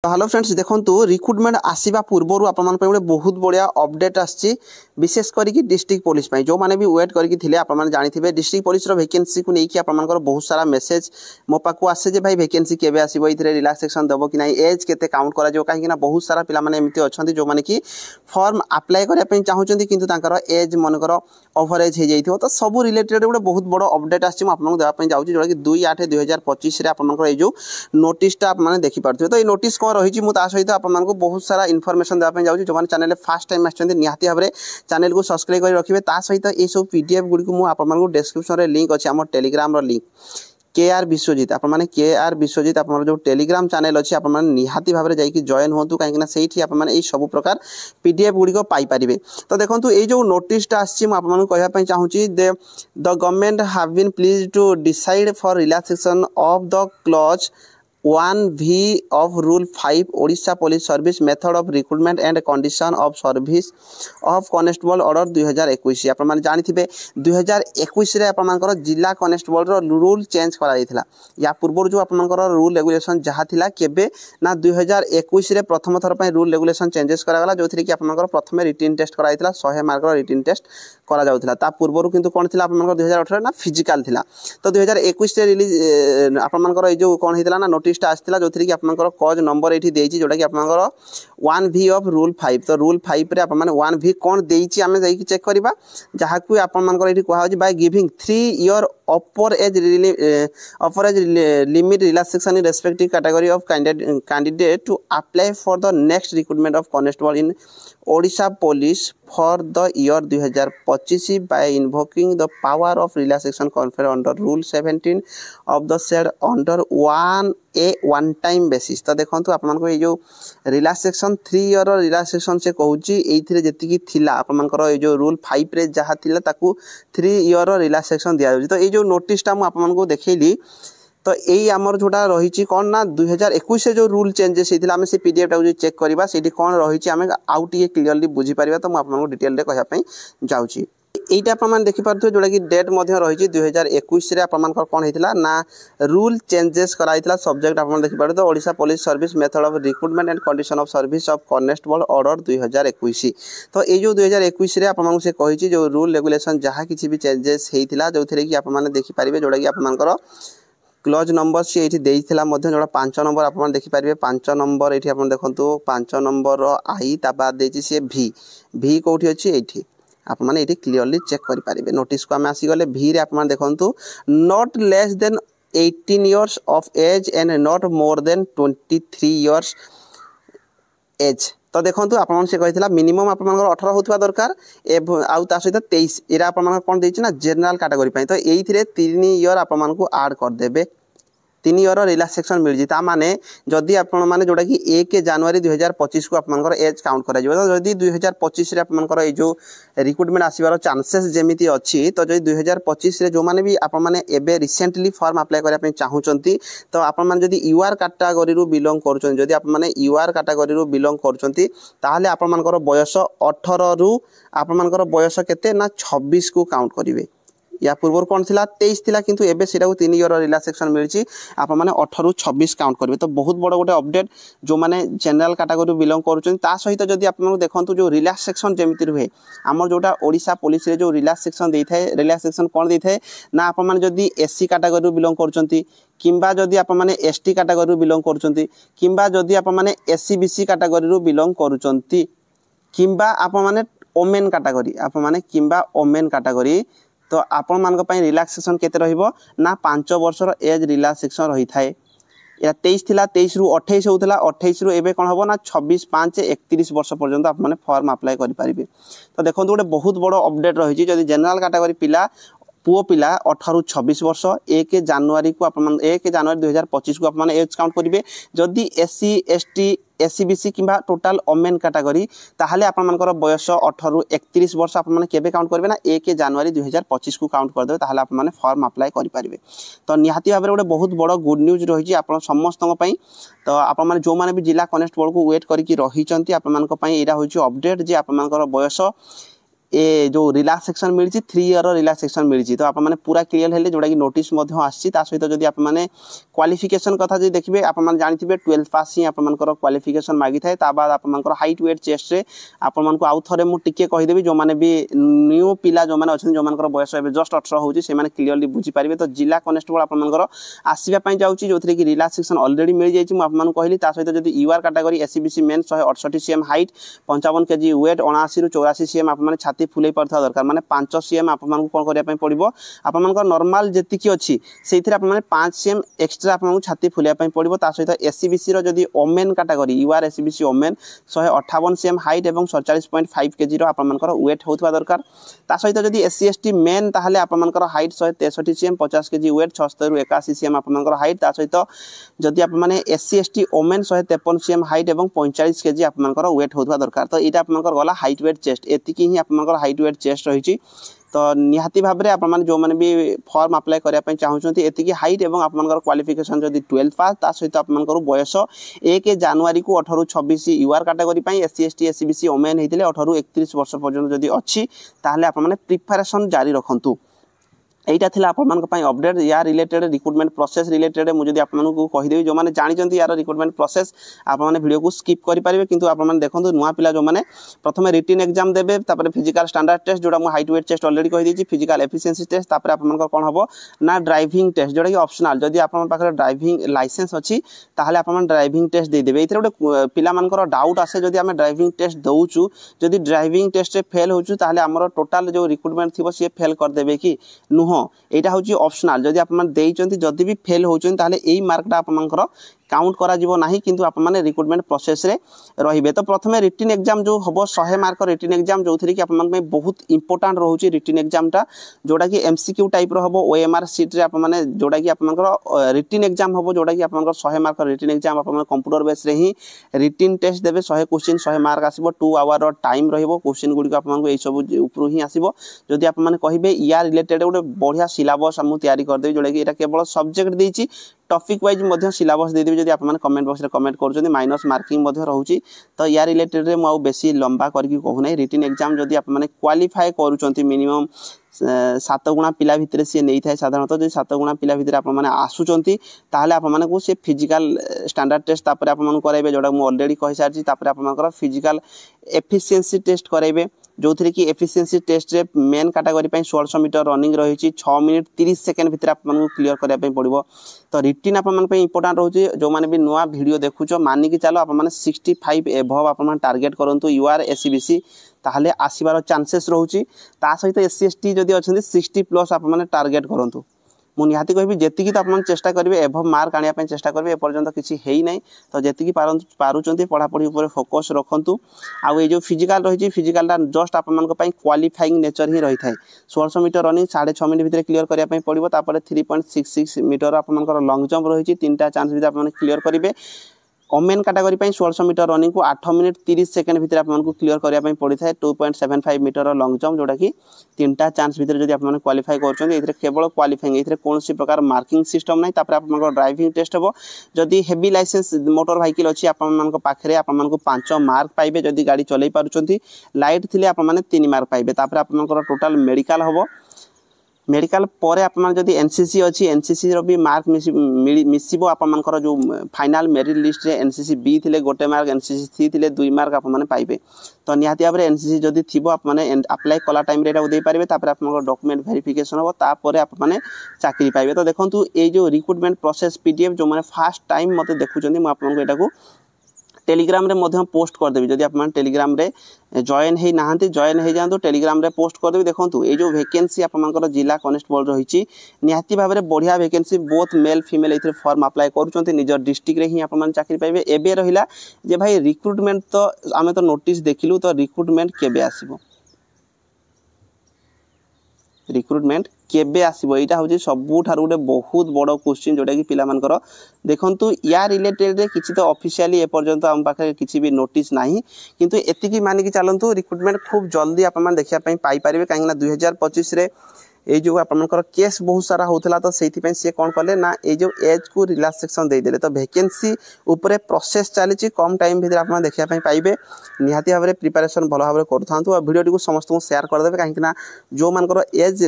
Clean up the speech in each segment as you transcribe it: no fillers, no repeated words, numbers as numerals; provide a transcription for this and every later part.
तो hello friends देखंतु recruitment आसीबा पूर्वरु आपन मन पे बहुत बढ़िया अपडेट आछि विशेष करी कि डिस्ट्रिक्ट पुलिस पई जो माने भी वेट करी थिले आपन मन जानिथिबे डिस्ट्रिक्ट पुलिस रो वैकेंसी को नै कि आपन मनकर बहुत सारा मेसेज मो पाकु आसे जे भाई वैकेंसी केबे आसीबो इथरे रिलैक्सेशन देबो कि नै एज केते काउंट करा जो काहे कि ना बहुत सारा पिला माने एमिति अछंती जो माने कि फॉर्म अप्लाई करिया पई चाहुचंती किंतु तांकर एज मनकर ओवर एज हे जाइथिबो तो सब रिलेटेड बहुत बड़ अपडेट आछि म आपन मन देबा पई जाउची जोडा कि 2/8/2025 रे आपन मनकर ए जो नोटिस ता आपन माने देखि पारथिबे तो ए नोटिस को रही मु ता सहित आप बहुत सारा इनफॉरमेशन देवाई जाऊँ जो चैनल फास्ट टाइम आते निहाती भाव में चैनल को सब्सक्राइब कर रखिए ता सहित ये सब पीडीएफ गुड़ी को आपको डिस्क्रिप्शन लिंक अच्छे आम टेलीग्राम लिंक केआर विश्वजित आप केआर विश्वजित आप जो टेलीग्राम चैनल अच्छी आप निहाती भाव में जाकि जॉइन होतु कहीं से आप सब प्रकार पीडीएफ गुड़िक पाइपर तो देखो ये जो नोटिसटा आसपाई चाहूँगी the government have been please to decide for relaxation of the clause 1V of Rule 5 Odisha Police Service Method of Recruitment and Condition of Service of Constable Order 2021 आप माने जानिथिबे 2021 रे आप मानकर जिला कांस्टेबल रो रूल चेंज करा जायथिला या पूर्व जो आप मानकर रूल रेगुलेशन जहा थिला केबे ना 2021 रे प्रथम थर पय रूल रेगुलेशन चेंजेस करा गला जोथि कि आप मानकर प्रथम रिटन टेस्ट करा जायथिला 100 मार्क रो रिटन टेस्ट करा जाउथिला ता पूर्व किंतु कोन थिला आप मानकर 2018 ना फिजिकल थिला तो 2021 रे रिलीज आप मानकर ए जो कोन हितला ना नोटिसटा आस्थिला जोथि कि आपनकर कॉज नंबर एठी देइछि जोटा कि आपनकर 1V ऑफ रूल 5 तो रूल 5 रे आप माने 1V कोन देइछि हमें जाई कि चेक करबा जहा कि आपनकर एठी कहै by giving 3 year upper age limit relaxation in respective category of candidate to apply for the next recruitment of constable in Odisha police for the year 2025 by invoking the power of relaxation conferred under rule 17 of the said under 1A one time basis तो देखंतु आपन को ये जो relaxation 3 year relaxation से कहूची एथिरे जेतिकी थिला आपन मनकर ये जो रूल 5 रे जहा थिला ताकू 3 ईयर रिलैक्सेशन दिया जाउची तो ये जो नोटिसटा मु आपन को देखैली तो यही आमर जोटा रही कौन ना 2021 से जो रूल चेंजेस होता है से पीडीएफ टाइम चेक करवा से कौन रही आम आउ टे क्लीयरली बुझीपर तो मुझे डिटेल कहवाई जाऊँगी यहीटा आप देखिपे जोटा कि डेट रही 2021 कौन होता ना रूल चेंजेस कराइला सब्जेक्ट आप देखिपारे तो Odisha police service method of recruitment and condition of service of constable order 2021 तो ये जो 2021 आपको से कही जो रूल रेगुलेशन जहाँ किसी भी चेंजेस होता जो थी कि आप देखिपारे जोटा कि आपर क्लॉज नंबर सी ये देइथिला जोड़ा 5 नंबर आप देखिपारे 5 नंबर ये देखो 5 नंबर आई ता बाद देछि सी भी कौटी अच्छी ये आप मैंने ये क्लीयरली चेक करेंगे नोटिस को आम आसीगले भी रे आप देखो not less than 18 years of age and not more than 23 years age तो देखो आप से कहला मिनिमम आप 18 होता दरकार आउ ता सहित 23 एरा आप कौन देना ना जनरल कैटेगरी तो ये 3 ईयर आप आड करदे 3 ईयर रिलैक्सेशन मिल जाए माने जदि आपण माने जोड़ा कि 1 जनवरी 2025 को आपनकर एज काउंट करा जिवो तो जदि 2025 रे आपनकर ए जो रिक्रूटमेंट आसीबार चांसेस जेमिति अछि तो जदि 2025 रे जो माने भी आपण माने एबे रिसेंटली फॉर्म अप्लाई करिया पे चाहुचंती तो आपण माने जदि यूआर कैटेगरी रू बिलोंग करचंती जदि आपण माने यूआर कैटेगरी रू बिलोंग करचंती ताहाले आपण मानकर बयस 18 रू आपण मानकर बयस केते ना 26 को काउंट करिवे या पूर्व कौन थी 23 थी किंतु एबे सेटा 3 ईयर रिलैक्सेशन मिली आप मैंने 18 रू 26 काउंट करेंगे तो बहुत बड़ गोटे अपडेट जो मैंने जनरल कैटेगरी बिलोंग कर सहित जदि आप देखो जो रिलैक्सेशन जमी रुहे आम जोटा ओडिशा पुलिस रे जो रिलैक्सेशन देता है रिलैक्सेशन कौन देता है ना आप जदि एससी कैटेगरी बिलोंग करचंती किंबा जदि आप माने एसटी कैटेगरी बिलोंग करचंती किंबा जदि आप माने एससी बीसी कैटेगरी बिलोंग करचंती किंबा आप माने ओमेन कैटेगरी आप माने किंबा ओमेन कैटेगरी तो आपण मान रिलैक्सेशन केते रहिबो ना 5 वर्षर एज रिलैक्सेशन रही थाए या 23 थिला 23 रु 28 होउतला 28 रु एबे कोन हबो ना 26 5 31 वर्ष पर्यंत आप माने फॉर्म अप्लाई करि परिबे तो देखो गोटे बहुत बड़ अपडेट रही जदि जनरल कैटेगरी पिला पुओ पिला 18 रु 26 वर्ष 1 जनवरी को 1 जनवरी 2025 को आप एज काउंट करेंगे जदि एससी एसटी एससी बीसी किंबा टोटाल ओमेन कैटेगरी ताहले आप बयस 18 रु 31 वर्ष आप केबे काउंट करेंगे ना 1 जनवरी 2025 को काउंट करदे ताहले आप फॉर्म अप्लाई करेंगे तो निहाती भाव में गोटे बहुत बड़ गुड न्यूज रही आप समस्त तो आप जो मैंने भी जिला कांस्टेबल को वेट करके रही अपडेट जे आप बयस ए जो रिलैक्सेशन मिली 3 ईयर रिलैक्सेशन मिली तो आप पूरा क्लियर हेले जोटा कि नोटिस आसी सहित जब आप क्वालिफिकेशन कथा जो देखिए आप जानते 12th पास ही आपर क्वालिफिकेशन मागी थाए बाद आपर हाइट वेट चेस्ट रे आपको आउ थे मुझे कहीदेवी जो मैंने भी न्यू पिला जो मैंने अच्छे जो बयस जस्ट 18 होची से क्लियरली बुझीपारे तो जिला कनेस्टेबल आपर आसवाई जाऊँगी जो थी कि रिलैक्सेशन अलरेडी मिल जाइए आपको कहली सहित जब UR category SCBC men 168 cm height 55 kg weight 79 ରୁ 84 cm आप छाती फुले पड़ता दरकार माने 5 cm आपको कौन करने पड़ो आप नॉर्मल जी अच्छी से आप 5 cm एक्सट्रा आपको छाती फुले पड़ो सहित एससीबीसी जदि women category UR SCBC women 158 cm height और 47.5 kg आपर वेट होता दरकार सहित जदि एससी एसटी मेन ताहले आपर हाइट 163 cm 50 kg वेट 76 ରୁ 81 cm आपर हाइट सहित जदि आप SC ST women 153 cm height और 45 kg आपर वेट होता दरकार तो यहाँ आपर गला हाइट वेट चेस्ट एतिकी ही आपर हाइट वेट चेस्ट रही तो निहाती भाव में आप जो मैंने भी फॉर्म अप्लाई करने चाहते एतिकी हाइट और आपर क्वालिफिकेशन जदि 12th पास सहित आपर बयस 1 जनवरी को 18 ରୁ 26 UR category SC ST SCBC women होते 18 ରୁ 31 वर्ष पर्यंत जदि अच्छी ताहले आप प्रिपरेशन जारी रखु यहाँ थी आपंपाई अपडेट या रिलेटेड रिक्रुटमेंट प्रोसेस रिलेटेड मुझे आपको कहीदेवी जो मैंने जानते यार रिक्रुटमेंट प्रोसेस आपने वीडियो को स्किप करेंगे किंतु आप देखो नुआ पिला जो मैंने प्रथम रिटन एग्जाम देवे फिजिकल स्टैंडर्ड टेस्ट जोड़ा मुझे हाइट वेट चेस्ट अलरेडी कहीदी फिजिकल एफिशिएंसी टेस्ट आप कौन हम ना ड्राइविंग टेस्ट जोटा कि ऑप्शनल जदि आप ड्राइविंग लाइसेंस अच्छी ताहले आप ड्राइविंग टेस्ट देदेवे ये गोटे पिला डाउट आसे जदि आम ड्राइविंग टेस्ट दौचु जदि ड्राइविंग टेस्ट फेल होचु ताहले आमर टोटाल जो रिक्रुटमेंट थी सी फेल करदेवे कि नुह यहाँ हूँ ऑप्शनल जदि आप जदि भी फेल होती यही मार्कटा आपर काउंट करा जीवो नहीं किंतु आप माने रिक्रुटमेंट प्रोसेस रे रहिबे तो प्रथम रिटन एग्जाम जो हम 100 मार्क रिटन एग्जाम जो थी कि आप बहुत इंपोर्टाट रोचे रिटन एग्जामटा जोटा कि एमसीक्यू टाइप हम ओएमआर सीट रे आप माने जोटा कि आप रिटन एग्जाम हम जोटा कि आप 100 मार्क रिटन एग्जाम आप कंप्यूटर बेस रे ही रिटन टेस्ट देवे 100 क्वेश्चन 100 मार्क आसो 2 आवर टाइम रहिबो क्वेश्चन गुडी आपको यही सब ऊपर ही आसो जदि आप माने कहिबे या रिलेटेड गोटे बढ़िया सिलेबस हम तैयारी करदेवी जोटा कि केवल सब्जेक्ट देछि टॉपिक वाइज मध्य सिलेबस देदेवी जदि आप कमेंट बॉक्स रे कमेंट कर माइनस मार्किंग रोचे तो या रिलेटेड रे मु बेसी लंबा करके कहूना रिटन एग्जाम जदि आप क्वालिफाई करूँ मिनिमम 7 गुणा पिला भितर सी नहीं था साधारणतः जो 7 गुणा पिला भितर आप आसुचंती ताहले आप मानकु से फिजिकल स्टैंडर्ड टेस्ट तापर आप मानकु कराइबे जोटा मु ऑलरेडी कहि सारची तापर आप मानकर फिजिकल एफिशिएंसी टेस्ट कराइबे जो थी कि एफिशिएंसी टेस्ट रे मेन कैटेगरी 1600 मीटर रनिंग रही 6 मिनिट 30 सेकेंड भितर आप क्लियर करने पड़ो तो रिटन आप इंपोर्टाट रोचे जो मैंने भी नुआ वीडियो देखुच मानिकी चलो आप 65 एभव आप टार्गेट करूँ यूआर एससीबीसी ताहले आसबार चांसेस रोचे सहित एससी एसटी जदि अच्छा 60+ आप टार्गेट करूँ मुझे कहि जी तो आप चेष्टा करेंगे एभव मार्क आने चेष्टा करेंगे एपर्यंत किसी है ना तो जी पार्टी पढ़ापढ़ी उपर फोकस रखु आउ ये फिजिकल रही फिजिकल जस्ट आप क्वालिफाइंग नेचर ही रही है 1600 मीटर रनिंग 6.5 मिनट भितर क्लियर करने पड़ो 3.66 मीटर आप लंग जंप रही 3टा चांस भितर आप क्लियर करेंगे ओमेन कैटेगरी 1600 मीटर रनिंग को 8 मिनिट 30 सेकेंड भितर आपको क्लियर करने पड़ता है 2.75 मीटर लंग जंप जोटा कि 3टा चांस भितर जब आप क्वालिफाई कर केवल क्वालिफाइंग ये कौन प्रकार मार्किंग सिस्टम ना आप ड्राइविंग टेस्ट हम जदि हेवी लाइसेंस मोटर व्हीकल अच्छी पाखे आपको 5 मार्क पाइबे जदि गाड़ी चलाई पारुंट लाइट थी आप 3 मार्क पाइबे आप टोटाल मेडिकल हम मेडिकल पर आप जदि एनसीसी अच्छी एनसीसी रो भी मार्क मिसिबो आपर जो फाइनल मेरिट लिस्ट रे एनसीसी बी थिले गोटे मार्क एनसीसी सी थिले 2 मार्क आप पाइबे तो निहाती भाव में एनसीसी जदि थी आप अप्लाई कला टाइम रे दे पारे आप डॉक्यूमेंट वेरिफिकेशन हम तापर आप चाकरी पाइबे तो देखो ये जो रिक्रुटमेंट प्रोसेस पीडीएफ जो मैंने फास्ट टाइम मत देखुं मुझे टेलीग्राम रे मध्य पोस्ट करदेवी जदि आप टेलीग्राम रे जॉइन है ना जॉइन हो जातु टेलीग्राम रे पोस्ट करदेवी देखो ये जो वैकेंसी आप जिला कनेस्टेबल रही निहाती भाव में बढ़िया वैकेंसी बोथ मेल फीमेल ये फॉर्म अप्लाई करुँच निजर डिस्ट्रिक्ट रे ही आप चाकरी पाइबे एबे रहिला जे भाई रिक्रुटमेंट तो आम तो नोटिस देखिलु तो रिक्रुटमेंट केबे आसीबो रिक्रुटमेंट केबे आसीबो एटा होची सबुठार गोटे बहुत बड़ क्वेश्चन जोटा कि पिला मानकर देखंतु या रिलेटेड किसी तो ऑफिशियली एपर्यंत आम पाखे किसी भी नोटिस नहीं किंतु एतिकी मानिकी चलतु रिक्रुटमेंट खूब जल्दी आप देखा पाई पारे कहीं 2025 रे ये जो आपनकर केस बहुत सारा होता तो से कौन कले ना ये जो एज को रिलैक्सेशन देदेले तो वैकेंसी उपरे प्रोसेस चली कम टाइम भितर आप देखा पाइबे निहाती भाव में प्रिपरेशन भल भाव करूँ और भिडियो समस्त को शेयर करदे कहीं जो मानकर एज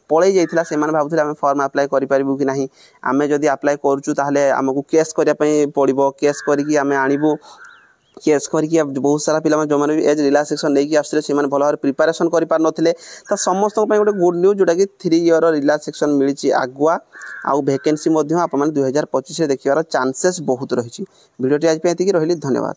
पलि जाइला से भावुले आम फर्म अप्लाई करूँ कि ना आम जदि अप्लाई करूँ आमको केस करने पड़ो केस करके आम आणबू केस करके बहुत सारा पिला जो मैंने एज रिलैक्सेशन लेकिन आसते से भल भाव प्रिपरेशन कर पार नथिले तो समस्त गोटे गुड न्यूज जोटा कि 3 ईयर रिलैक्सेशन मिली आगुआ आउ वैकेंसी आप 2025 देखार चांसेस बहुत रही भिडियोटी आज रही धन्यवाद।